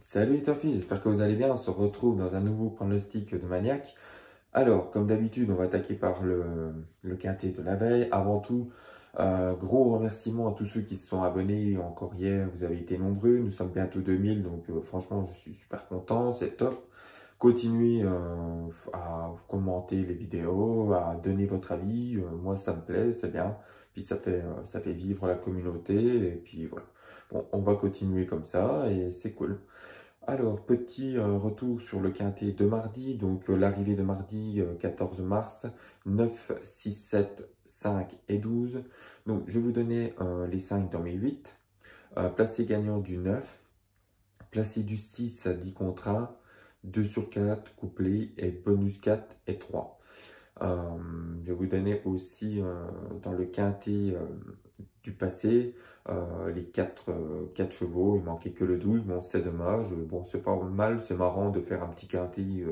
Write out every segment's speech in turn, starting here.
Salut les filles, j'espère que vous allez bien. On se retrouve dans un nouveau pronostic de Maniac. Alors, comme d'habitude, on va attaquer par le quintet de la veille. Avant tout, gros remerciements à tous ceux qui se sont abonnés encore hier. Vous avez été nombreux. Nous sommes bientôt 2000, donc franchement, je suis super content. C'est top. Continuez à commenter les vidéos, à donner votre avis. Moi, ça me plaît, c'est bien. Puis ça fait vivre la communauté. Et puis voilà. Bon, on va continuer comme ça et c'est cool. Alors, petit retour sur le quintet de mardi. Donc, l'arrivée de mardi 14 mars, 9, 6, 7, 5 et 12. Donc, je vais vous donner les 5 dans mes 8. Placé gagnant du 9, placé du 6 à 10 contre 1, 2 sur 4, couplé et bonus 4 et 3. Je vais vous donner aussi dans le quintet du passé les 4 chevaux. Il manquait que le 12. Bon, c'est dommage. Bon, c'est pas mal. C'est marrant de faire un petit quintet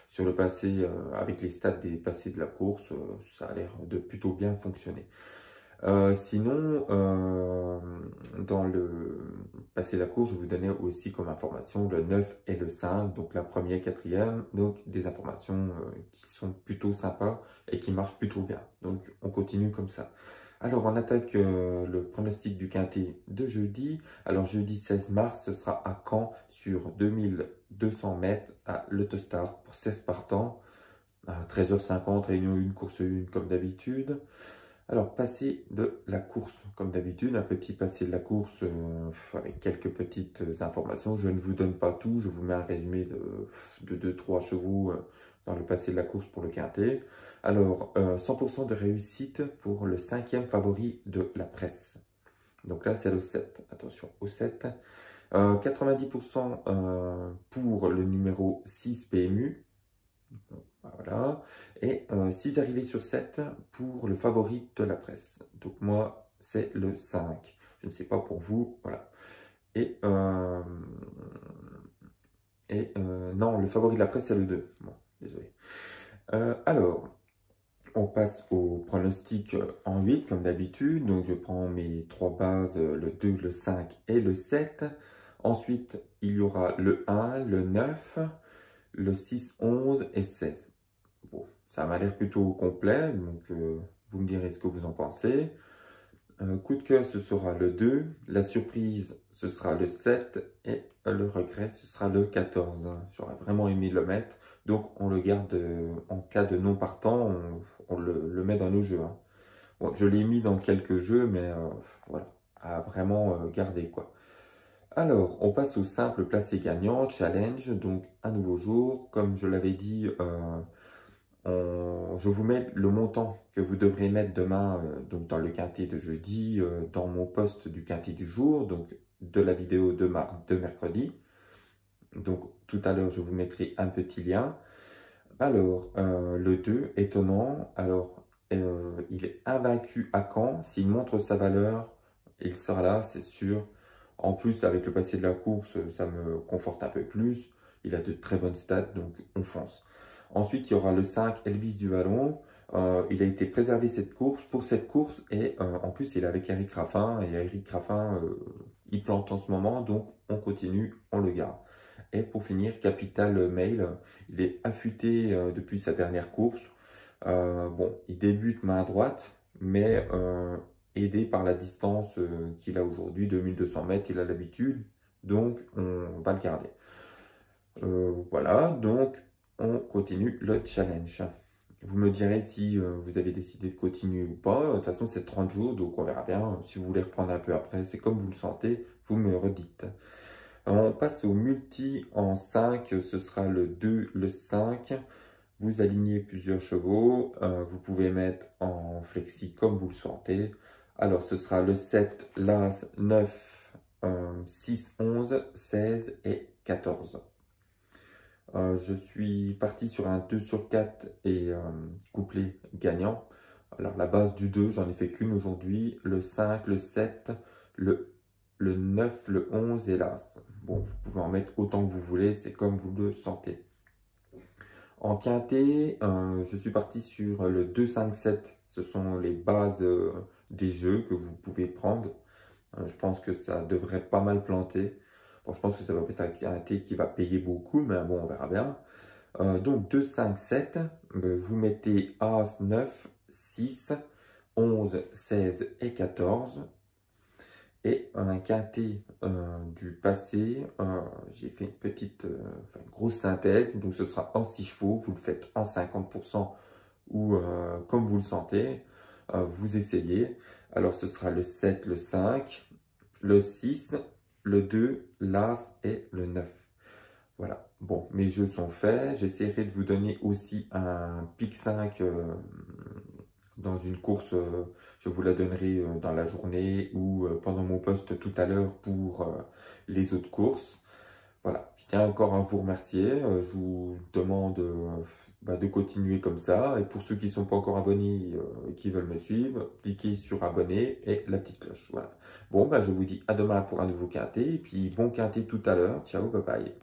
sur le passé avec les stats des passés de la course. Ça a l'air de plutôt bien fonctionner. Sinon, dans le passé de la course, je vous donnais aussi comme information le 9 et le 5, donc la première, quatrième, donc des informations qui sont plutôt sympas et qui marchent plutôt bien. Donc on continue comme ça. Alors on attaque le pronostic du quintet de jeudi. Alors jeudi 16 mars, ce sera à Caen sur 2200 mètres à l'Autostart pour 16 partants. À 13h50, réunion 1, course 1 comme d'habitude. Alors, passé de la course, comme d'habitude, un petit passé de la course avec quelques petites informations. Je ne vous donne pas tout, je vous mets un résumé de 2-3 chevaux dans le passé de la course pour le quintet. Alors, 100% de réussite pour le 5e favori de la presse. Donc là, c'est le 7. Attention au 7. 90% pour le numéro 6 PMU. Voilà. Et 6 arrivées sur 7 pour le favori de la presse. Donc moi, c'est le 5. Je ne sais pas pour vous. Voilà. Et, non, le favori de la presse, c'est le 2. Bon, désolé. Alors, on passe au pronostic en 8, comme d'habitude. Donc, je prends mes 3 bases, le 2, le 5 et le 7. Ensuite, il y aura le 1, le 9, le 6, 11 et 16. Bon, ça m'a l'air plutôt complet, donc vous me direz ce que vous en pensez. Coup de cœur, ce sera le 2. La surprise, ce sera le 7. Et le regret, ce sera le 14. J'aurais vraiment aimé le mettre. Donc, on le garde en cas de non partant. On le met dans nos jeux. Hein. Bon, je l'ai mis dans quelques jeux, mais voilà, à vraiment garder quoi. Alors, on passe au simple placé gagnant, challenge. Donc, un nouveau jour. Comme je l'avais dit, je vous mets le montant que vous devrez mettre demain donc dans le quintet de jeudi, dans mon post du quintet du jour, donc de la vidéo de mercredi. Donc tout à l'heure, je vous mettrai un petit lien. Alors, le 2, étonnant. Alors, il est invaincu à Caen. S'il montre sa valeur, il sera là, c'est sûr. En plus, avec le passé de la course, ça me conforte un peu plus. Il a de très bonnes stats, donc on fonce. Ensuite, il y aura le 5, Elvis du Vallon. Il a été préservé pour cette course et en plus, il est avec Eric Raffin. Et Eric Raffin, il plante en ce moment, donc on continue, on le garde. Et pour finir, Capital Mail, il est affûté depuis sa dernière course. Bon, il débute main droite, mais aidé par la distance qu'il a aujourd'hui, 2200 mètres, il a l'habitude. Donc, on va le garder. Voilà, donc on continue le challenge. Vous me direz si vous avez décidé de continuer ou pas. De toute façon, c'est 30 jours, donc on verra bien. Si vous voulez reprendre un peu après, c'est comme vous le sentez, vous me redites. On passe au multi en 5, ce sera le 2, le 5. Vous alignez plusieurs chevaux, vous pouvez mettre en flexi comme vous le sentez. Alors ce sera le 7, l'As, 9, 6, 11, 16 et 14. Je suis parti sur un 2 sur 4 et couplet gagnant. Alors la base du 2, j'en ai fait qu'une aujourd'hui. Le 5, le 7, le 9, le 11 et l'As. Bon, vous pouvez en mettre autant que vous voulez, c'est comme vous le sentez. En quintet, je suis parti sur le 2, 5, 7. Ce sont les bases des jeux que vous pouvez prendre. Je pense que ça devrait pas mal planter. Bon, je pense que ça va être un quintet qui va payer beaucoup, mais bon, on verra bien. Donc 2, 5, 7, vous mettez As, 9, 6, 11, 16 et 14. Et un quintet du passé, j'ai fait une petite, une grosse synthèse, donc ce sera en 6 chevaux, vous le faites en 50% ou comme vous le sentez, vous essayez. Alors ce sera le 7, le 5, le 6, le 2, l'As et le 9. Voilà, bon, mes jeux sont faits. J'essaierai de vous donner aussi un pic 5 dans une course. Je vous la donnerai dans la journée ou pendant mon post tout à l'heure pour les autres courses. Voilà, je tiens encore à vous remercier. Je vous demande de continuer comme ça. Et pour ceux qui ne sont pas encore abonnés et qui veulent me suivre, cliquez sur abonner et la petite cloche. Voilà. Bon, je vous dis à demain pour un nouveau quintet. Et puis bon quintet tout à l'heure. Ciao, bye bye.